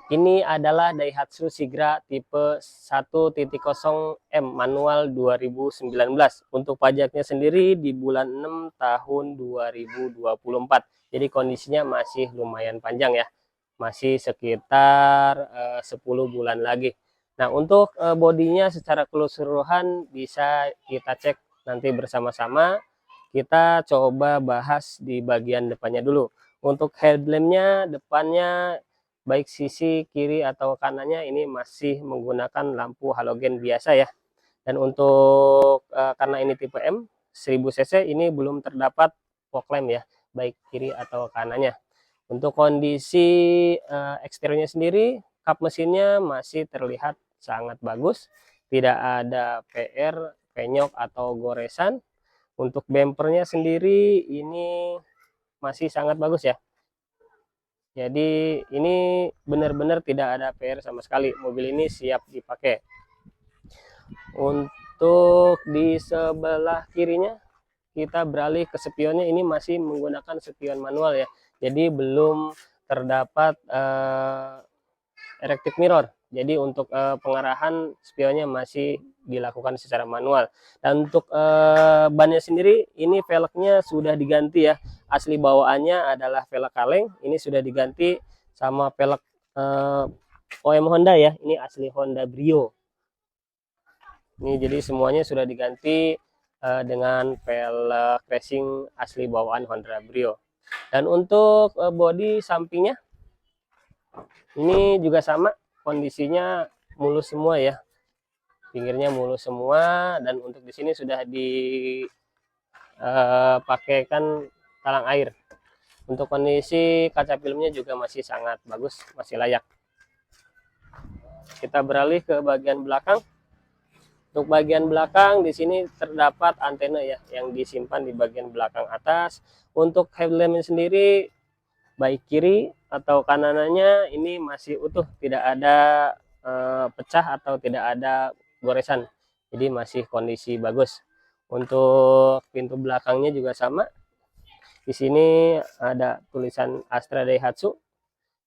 Ini adalah Daihatsu Sigra tipe 1.0M manual 2019. Untuk pajaknya sendiri di bulan 6 tahun 2024. Jadi kondisinya masih lumayan panjang ya. Masih sekitar 10 bulan lagi. Nah, untuk bodinya secara keseluruhan bisa kita cek nanti bersama-sama. Kita coba bahas di bagian depannya dulu. Untuk headlampnya depannya baik sisi kiri atau kanannya ini masih menggunakan lampu halogen biasa ya. Dan untuk karena ini tipe M 1000 cc ini belum terdapat fog lamp ya, baik kiri atau kanannya. Untuk kondisi eksteriornya sendiri, kap mesinnya masih terlihat sangat bagus, tidak ada PR, penyok atau goresan. Untuk bempernya sendiri ini masih sangat bagus ya. Jadi ini benar-benar tidak ada PR sama sekali. Mobil ini siap dipakai. Untuk di sebelah kirinya kita beralih ke spionnya, ini masih menggunakan spion manual ya. Jadi belum terdapat electric mirror. Jadi untuk pengarahan spionnya masih dilakukan secara manual. Dan untuk bannya sendiri ini velgnya sudah diganti ya. Asli bawaannya adalah velg kaleng, ini sudah diganti sama velg OM Honda ya. Ini asli Honda Brio. Ini jadi semuanya sudah diganti dengan velg racing asli bawaan Honda Brio. Dan untuk bodi sampingnya ini juga sama, kondisinya mulus semua ya, pinggirnya mulus semua. Dan untuk di sini sudah dipakaikan talang air. Untuk kondisi kaca filmnya juga masih sangat bagus, masih layak. Kita beralih ke bagian belakang. Untuk bagian belakang di sini terdapat antena ya yang disimpan di bagian belakang atas. Untuk headlampnya sendiri baik kiri atau kanannya ini masih utuh, tidak ada pecah atau tidak ada goresan, jadi masih kondisi bagus. Untuk pintu belakangnya juga sama, di sini ada tulisan Astra Daihatsu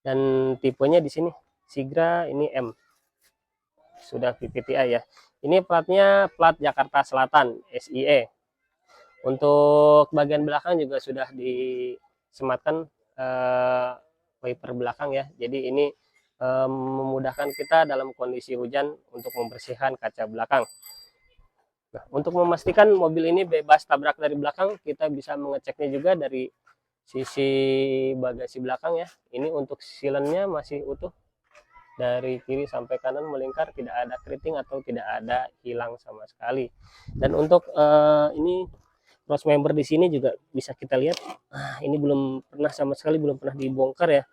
dan tipenya di sini Sigra, ini M, sudah VVTi ya. Ini platnya plat Jakarta Selatan SIE. Untuk bagian belakang juga sudah disematkan wiper belakang ya. Jadi ini memudahkan kita dalam kondisi hujan untuk membersihkan kaca belakang. Nah, untuk memastikan mobil ini bebas tabrak dari belakang, kita bisa mengeceknya juga dari sisi bagasi belakang ya. Ini untuk silennya masih utuh, dari kiri sampai kanan melingkar, tidak ada keriting atau tidak ada hilang sama sekali. Dan untuk ini cross member di sini juga bisa kita lihat, ini belum pernah sama sekali, belum pernah dibongkar ya.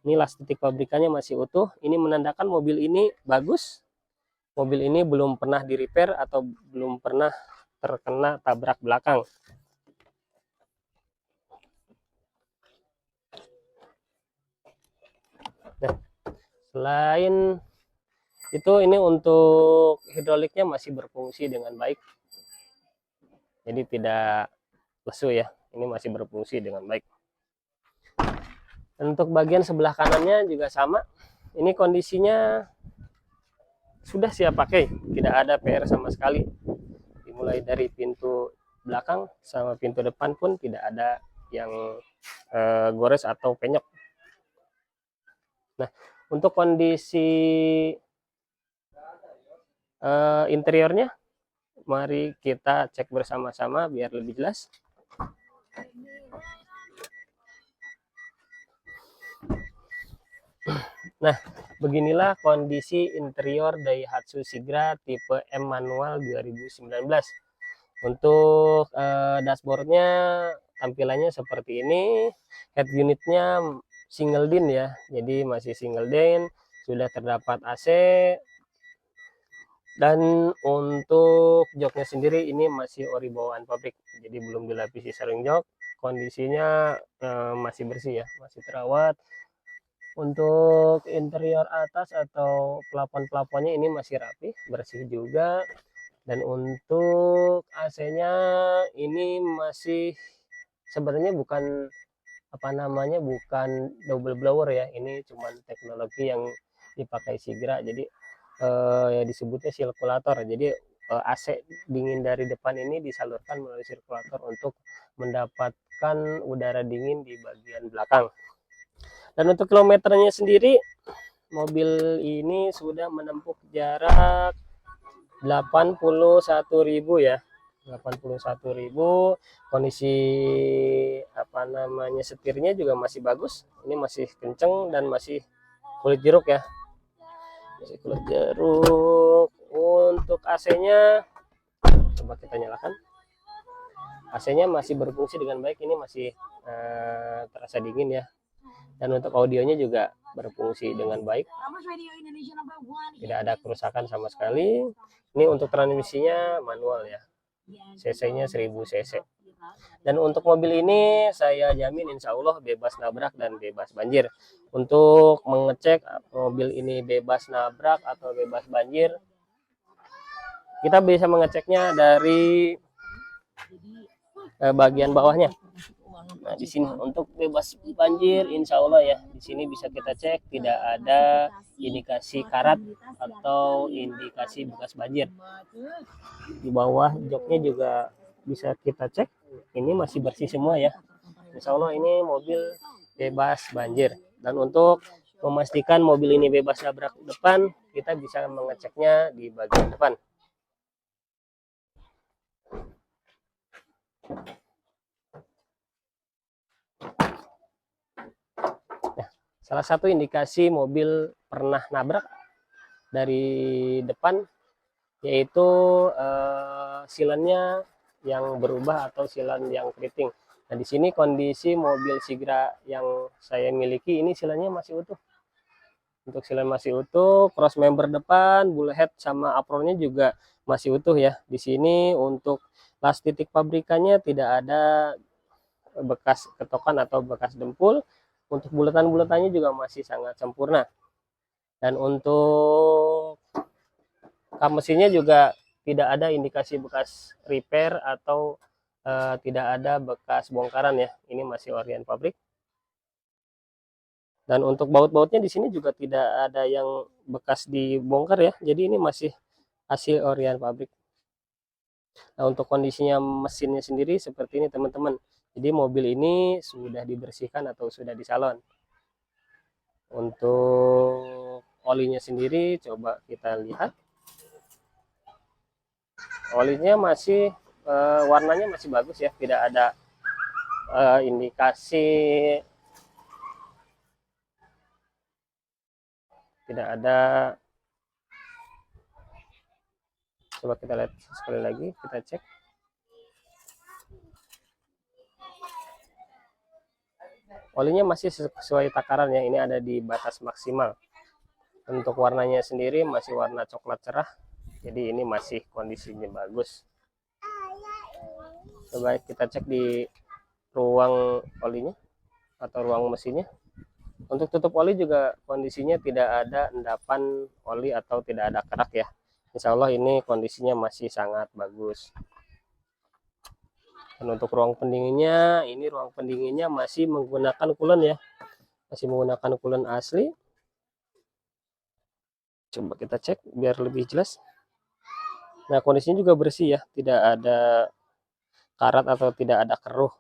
Ini las titik pabrikannya masih utuh. Ini menandakan mobil ini bagus. Mobil ini belum pernah di repair atau belum pernah terkena tabrak belakang. Nah, selain itu ini untuk hidroliknya masih berfungsi dengan baik. Jadi tidak lesu ya. Ini masih berfungsi dengan baik. Dan untuk bagian sebelah kanannya juga sama. Ini kondisinya sudah siap pakai, tidak ada PR sama sekali. Dimulai dari pintu belakang sama pintu depan pun tidak ada yang gores atau penyok. Nah, untuk kondisi interiornya, mari kita cek bersama-sama biar lebih jelas. Nah, beginilah kondisi interior Daihatsu Sigra tipe M manual 2019. Untuk dashboardnya tampilannya seperti ini. Head unitnya single din ya, jadi masih single din, sudah terdapat AC. Dan untuk joknya sendiri ini masih ori bawaan pabrik, jadi belum dilapisi sarung jok. Kondisinya masih bersih ya, masih terawat. Untuk interior atas atau plafon-plafonnya ini masih rapi, bersih juga. Dan untuk AC-nya ini masih sebenarnya bukan apa namanya, bukan double blower ya, ini cuman teknologi yang dipakai Sigra. Jadi ya disebutnya sirkulator. Jadi AC dingin dari depan ini disalurkan melalui sirkulator untuk mendapatkan udara dingin di bagian belakang. Dan untuk kilometernya sendiri, mobil ini sudah menempuh jarak 81.000 ya. 81.000. Kondisi apa namanya, setirnya juga masih bagus. Ini masih kenceng dan masih kulit jeruk ya. Masih kulit jeruk. Untuk AC-nya coba kita nyalakan. AC-nya masih berfungsi dengan baik. Ini masih terasa dingin ya. Dan untuk audionya juga berfungsi dengan baik. Tidak ada kerusakan sama sekali. Ini untuk transmisinya manual ya. CC-nya 1000 cc. Dan untuk mobil ini saya jamin insya Allah bebas nabrak dan bebas banjir. Untuk mengecek mobil ini bebas nabrak atau bebas banjir, kita bisa mengeceknya dari bagian bawahnya. Nah, di sini untuk bebas banjir insya Allah ya, di sini bisa kita cek tidak ada indikasi karat atau indikasi bekas banjir. Di bawah joknya juga bisa kita cek, ini masih bersih semua ya. Insya Allah ini mobil bebas banjir. Dan untuk memastikan mobil ini bebas nabrak depan, kita bisa mengeceknya di bagian depan. Nah, salah satu indikasi mobil pernah nabrak dari depan yaitu silennya yang berubah atau silen yang keriting. Nah, di sini kondisi mobil Sigra yang saya miliki ini silennya masih utuh. Untuk silen masih utuh, cross member depan, bullhead sama apronnya juga masih utuh ya. Di sini untuk las titik pabrikannya tidak ada bekas ketokan atau bekas dempul. Untuk bulatan-bulatannya juga masih sangat sempurna. Dan untuk kap mesinnya juga tidak ada indikasi bekas repair atau tidak ada bekas bongkaran ya. Ini masih orian pabrik. Dan untuk baut-bautnya di sini juga tidak ada yang bekas dibongkar ya. Jadi ini masih hasil orian pabrik. Nah, untuk kondisinya mesinnya sendiri seperti ini teman-teman. Jadi mobil ini sudah dibersihkan atau sudah disalon. Untuk olinya sendiri coba kita lihat. Olinya masih warnanya masih bagus ya, tidak ada indikasi, tidak ada. Coba kita lihat sekali lagi, kita cek. Olinya masih sesuai takaran ya, ini ada di batas maksimal. Untuk warnanya sendiri masih warna coklat cerah, jadi ini masih kondisinya bagus. Coba kita cek di ruang olinya atau ruang mesinnya. Untuk tutup oli juga kondisinya tidak ada endapan oli atau tidak ada kerak ya. Insya Allah ini kondisinya masih sangat bagus. Dan untuk ruang pendinginnya, ini ruang pendinginnya masih menggunakan coolant ya, masih menggunakan coolant asli. Coba kita cek biar lebih jelas. Nah, kondisinya juga bersih ya, tidak ada karat atau tidak ada keruh.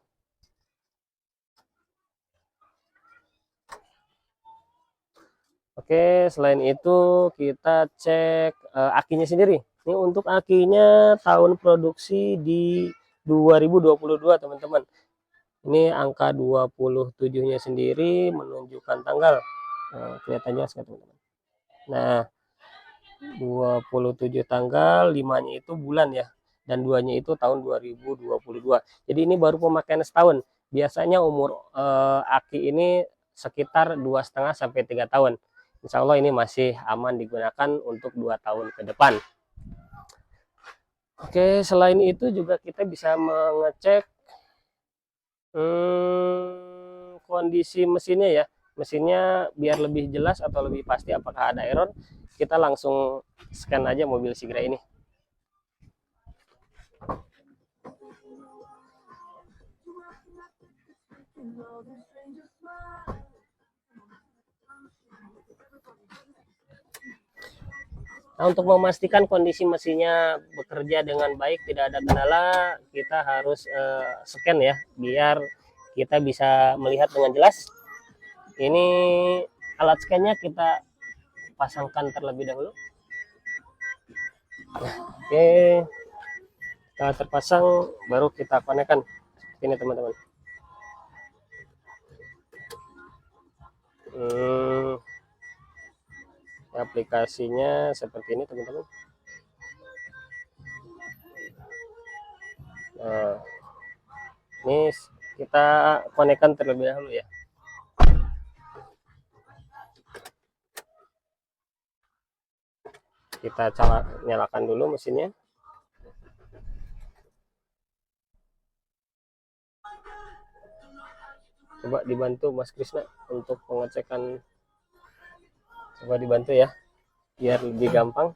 Oke, selain itu kita cek akinya sendiri. Ini untuk akinya tahun produksi di 2022 teman-teman. Ini angka 27-nya sendiri menunjukkan tanggal. Kelihatan jelas kan teman-teman. Nah, 27 tanggal, 5-nya itu bulan ya. Dan 2-nya itu tahun 2022. Jadi ini baru pemakaian setahun. Biasanya umur aki ini sekitar 2,5 sampai 3 tahun. Insya Allah ini masih aman digunakan untuk 2 tahun ke depan. Oke, selain itu juga kita bisa mengecek kondisi mesinnya ya. Mesinnya biar lebih jelas atau lebih pasti apakah ada error, kita langsung scan aja mobil Sigra ini. Nah, untuk memastikan kondisi mesinnya bekerja dengan baik, tidak ada kendala, kita harus scan ya, biar kita bisa melihat dengan jelas. Ini alat scannya kita pasangkan terlebih dahulu. Oke, setelah terpasang baru kita konekkan. Ini teman-teman. Aplikasinya seperti ini teman-teman. Nah, ini kita konekkan terlebih dahulu ya. Kita nyalakan dulu mesinnya. Coba dibantu Mas Krisna untuk pengecekan. Coba dibantu ya, biar lebih gampang.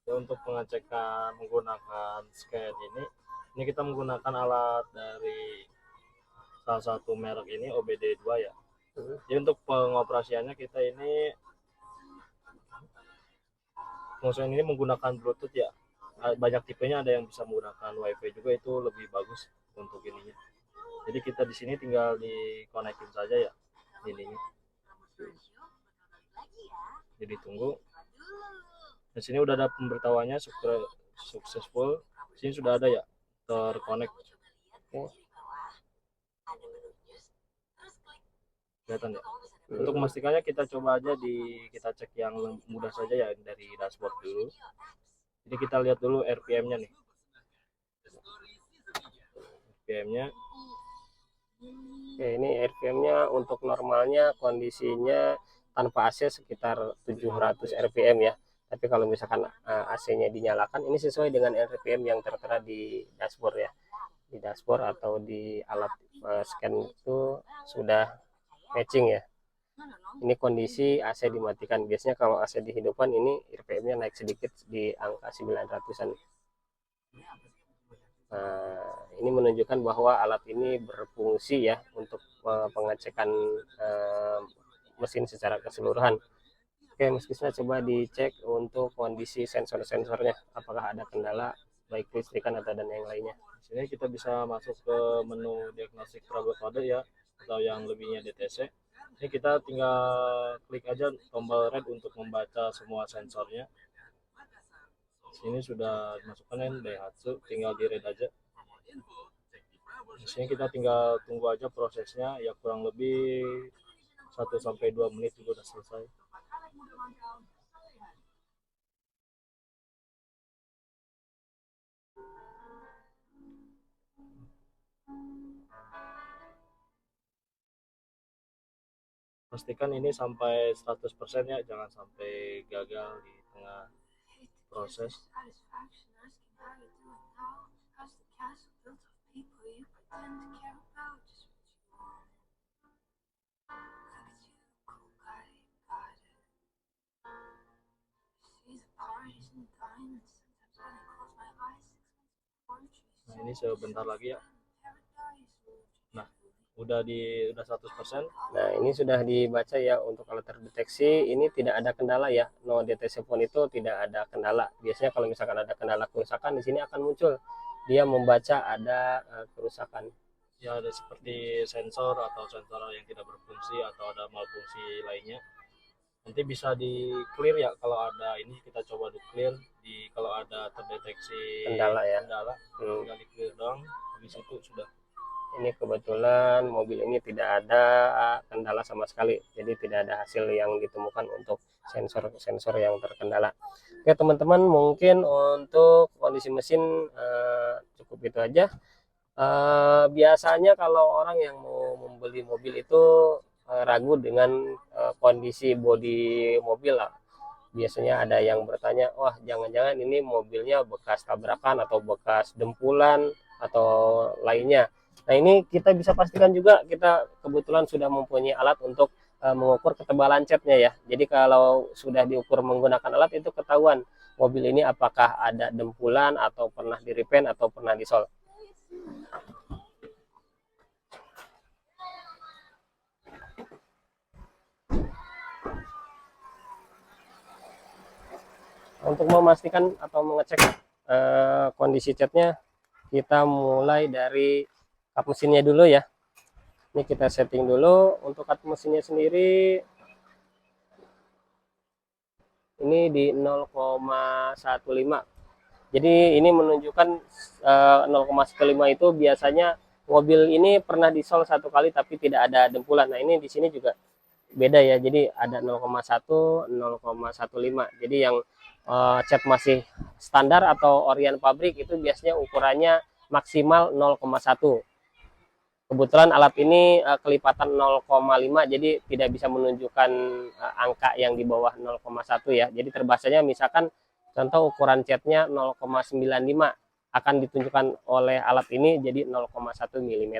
Ya, untuk pengecekan menggunakan scan ini kita menggunakan alat dari salah satu merek ini OBD2 ya. Jadi untuk pengoperasiannya kita ini ini menggunakan Bluetooth ya. Banyak tipenya, ada yang bisa menggunakan WiFi juga, itu lebih bagus untuk ininya. Jadi kita di sini tinggal dikonekin saja ya ininya. Jadi tunggu. Di sini udah ada pemberitahuannya successful. Di sini sudah ada ya, terkonek. Kelihatan ya. Untuk memastikannya kita coba aja kita cek yang mudah saja ya, dari dashboard dulu. Jadi kita lihat dulu RPM-nya nih. RPM-nya. Oke, ini RPM-nya untuk normalnya kondisinya tanpa AC sekitar 700 RPM ya. Tapi kalau misalkan AC-nya dinyalakan, ini sesuai dengan RPM yang tertera di dashboard ya. Di dashboard atau di alat scan itu sudah matching ya. Ini kondisi AC dimatikan. Biasanya kalau AC dihidupkan ini RPM-nya naik sedikit di angka 900-an. Nah, ini menunjukkan bahwa alat ini berfungsi ya untuk pengecekan mesin secara keseluruhan. Oke, Mas Krisna, coba dicek untuk kondisi sensor-sensornya, apakah ada kendala baik listrikan atau dan yang lainnya. Di sini kita bisa masuk ke menu diagnostik trouble code ya, atau yang lebihnya DTC. Ini kita tinggal klik aja tombol red untuk membaca semua sensornya. Sini sudah dimasukkan Daihatsu, tinggal di red aja. Di sini kita tinggal tunggu aja prosesnya, ya kurang lebih 1-2 menit juga udah selesai. Pastikan ini sampai 100% ya, jangan sampai gagal di tengah proses. Nah, ini sebentar lagi ya. Nah, udah 100%. Nah, ini sudah dibaca ya untuk alat terdeteksi. Ini tidak ada kendala ya. No detection phone itu tidak ada kendala. Biasanya kalau misalkan ada kendala kerusakan, di sini akan muncul dia membaca ada kerusakan. Ya, ada seperti sensor atau sensor yang tidak berfungsi atau ada malfungsi lainnya. Nanti bisa di clear ya, kalau ada ini kita coba di clear, kalau ada terdeteksi Kendala ya. Tinggal di clear doang, habis itu sudah. Ini kebetulan mobil ini tidak ada kendala sama sekali, jadi tidak ada hasil yang ditemukan untuk sensor yang terkendala. Oke teman-teman, mungkin untuk kondisi mesin cukup itu aja. Biasanya kalau orang yang mau membeli mobil itu ragu dengan kondisi bodi mobil lah. Biasanya ada yang bertanya, wah jangan-jangan ini mobilnya bekas tabrakan atau bekas dempulan atau lainnya. Nah ini kita bisa pastikan juga, kita kebetulan sudah mempunyai alat untuk mengukur ketebalan catnya ya. Jadi kalau sudah diukur menggunakan alat itu ketahuan mobil ini apakah ada dempulan atau pernah di repaint atau pernah disol. Untuk memastikan atau mengecek kondisi catnya, kita mulai dari kap mesinnya dulu ya. Ini kita setting dulu. Untuk kap mesinnya sendiri ini di 0,15. Jadi ini menunjukkan 0,15 itu biasanya mobil ini pernah disol satu kali tapi tidak ada dempulan. Nah ini di sini juga beda ya, jadi ada 0,1, 0,15. Jadi yang cat masih standar atau orian pabrik itu biasanya ukurannya maksimal 0,1. Kebetulan alat ini kelipatan 0,5, jadi tidak bisa menunjukkan angka yang di bawah 0,1 ya. Jadi terbacanya misalkan contoh ukuran catnya 0,95 akan ditunjukkan oleh alat ini jadi 0,1 mm.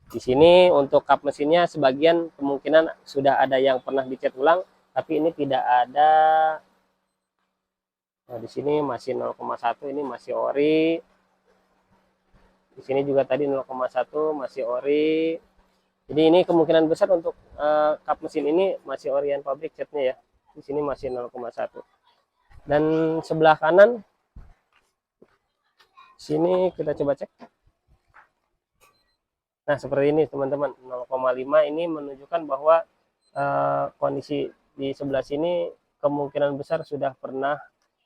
Di sini untuk kap mesinnya sebagian kemungkinan sudah ada yang pernah dicat ulang, tapi ini tidak ada. Nah, di sini masih 0,1, ini masih ori. Di sini juga tadi 0,1 masih ori. Jadi ini kemungkinan besar untuk kap mesin ini masih orian pabrik catnya ya. Di sini masih 0,1. Dan sebelah kanan sini kita coba cek. Nah, seperti ini teman-teman, 0,5 ini menunjukkan bahwa kondisi di sebelah sini kemungkinan besar sudah pernah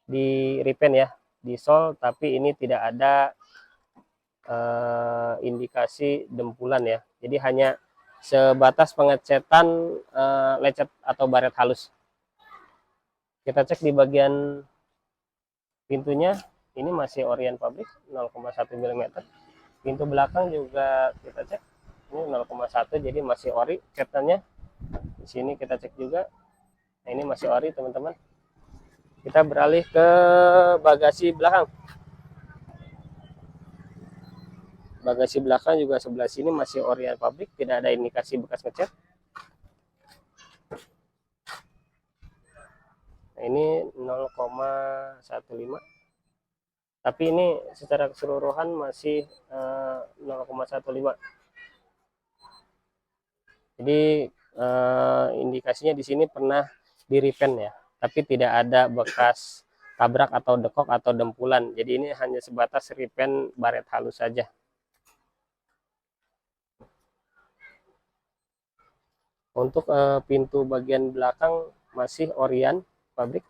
di repaint ya, di sol, tapi ini tidak ada indikasi dempulan ya. Jadi hanya sebatas pengecetan lecet atau baret halus. Kita cek di bagian pintunya, ini masih orian pabrik 0,1 mm. Pintu belakang juga kita cek, ini 0,1, jadi masih ori catnya. Di sini kita cek juga, nah ini masih ori teman-teman. Kita beralih ke bagasi belakang. Bagasi belakang juga sebelah sini masih orian pabrik, tidak ada indikasi bekas ngecat. Nah, ini 0,15, tapi ini secara keseluruhan masih 0,15. Jadi indikasinya di sini pernah di repaint ya, tapi tidak ada bekas tabrak atau dekok atau dempulan. Jadi ini hanya sebatas repaint baret halus saja. Untuk pintu bagian belakang masih orian pabrik,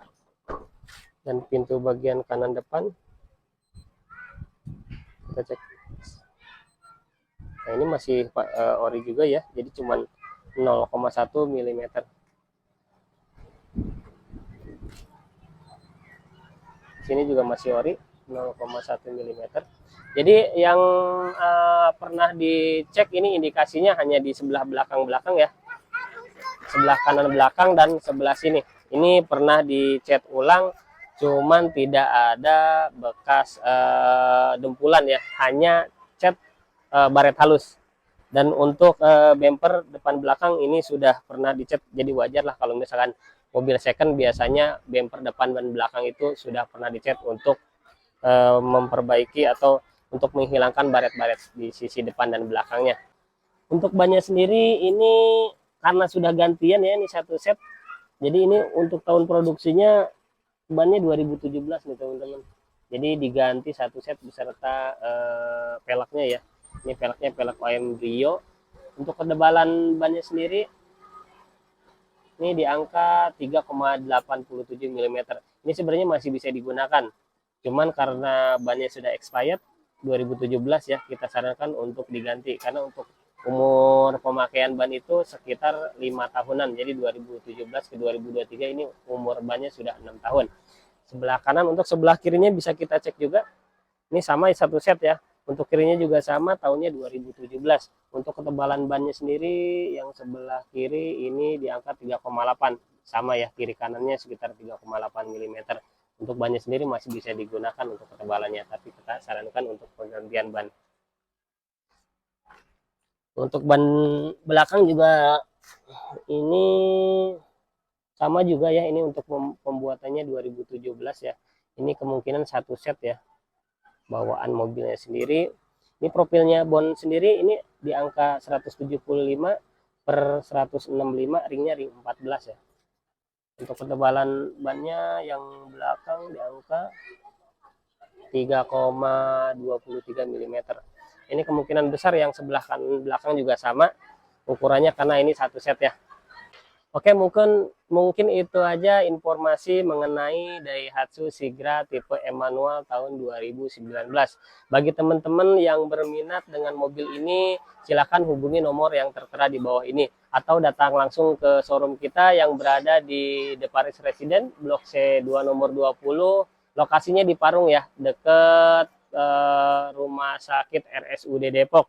dan pintu bagian kanan depan kita cek. Nah ini masih ori juga ya, jadi cuman 0,1 mm. Sini juga masih ori 0,1 mm. Jadi yang pernah dicek ini indikasinya hanya di sebelah belakang ya, sebelah kanan belakang dan sebelah sini. Ini pernah dicat ulang, cuman tidak ada bekas dempulan ya, hanya cat baret halus. Dan untuk bumper depan belakang ini sudah pernah dicat, jadi wajar lah kalau misalkan mobil second biasanya bumper depan dan belakang itu sudah pernah dicat untuk memperbaiki atau untuk menghilangkan baret-baret di sisi depan dan belakangnya. Untuk bannya sendiri ini karena sudah gantian ya, ini satu set. Jadi ini untuk tahun produksinya bannya 2017 nih teman-teman. Jadi diganti satu set beserta peleknya ya. Ini peleknya pelek OM Brio. Untuk ketebalan bannya sendiri ini di angka 3,87 mm. Ini sebenarnya masih bisa digunakan. Cuman karena bannya sudah expired 2017 ya, kita sarankan untuk diganti karena untuk umur pemakaian ban itu sekitar 5 tahunan. Jadi 2017 ke 2023 ini umur bannya sudah 6 tahun. Sebelah kanan, untuk sebelah kirinya bisa kita cek juga. Ini sama satu set ya. Untuk kirinya juga sama, tahunnya 2017. Untuk ketebalan bannya sendiri yang sebelah kiri ini di angka 3,8. Sama ya, kiri kanannya sekitar 3,8 mm. Untuk bannya sendiri masih bisa digunakan untuk ketebalannya, tapi kita sarankan untuk penggantian ban. Untuk ban belakang juga ini sama juga ya, ini untuk pembuatannya 2017 ya. Ini kemungkinan satu set ya, bawaan mobilnya sendiri. Ini profilnya bon sendiri ini di angka 175 per 165, ringnya ring 14 ya. Untuk ketebalan bannya yang belakang di angka 3,23 mm. Ini kemungkinan besar yang sebelah kanan belakang juga sama ukurannya karena ini satu set ya. Oke, mungkin itu aja informasi mengenai Daihatsu Sigra tipe E manual tahun 2019. Bagi teman-teman yang berminat dengan mobil ini, silakan hubungi nomor yang tertera di bawah ini atau datang langsung ke showroom kita yang berada di The Paris Residence, Blok C2 nomor 20. Lokasinya di Parung ya, dekat Rumah Sakit RSUD Depok.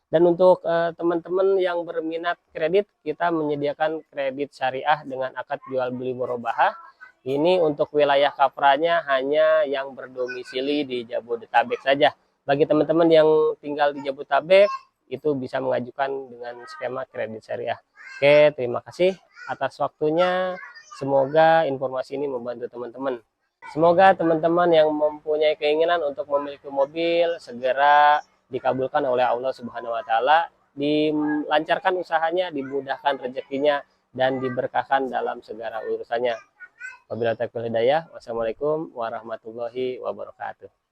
Dan untuk teman-teman yang berminat kredit, kita menyediakan kredit syariah dengan akad jual beli murabahah. Ini untuk wilayah kapranya hanya yang berdomisili di Jabodetabek saja. Bagi teman-teman yang tinggal di Jabodetabek, itu bisa mengajukan dengan skema kredit syariah. Oke, terima kasih atas waktunya. Semoga informasi ini membantu teman-teman. Semoga teman-teman yang mempunyai keinginan untuk memiliki mobil segera dikabulkan oleh Allah Subhanahu wa taala, dilancarkan usahanya, dimudahkan rezekinya dan diberkahkan dalam segala urusannya. Wabillahi taufiq wal hidayah. Wassalamualaikum warahmatullahi wabarakatuh.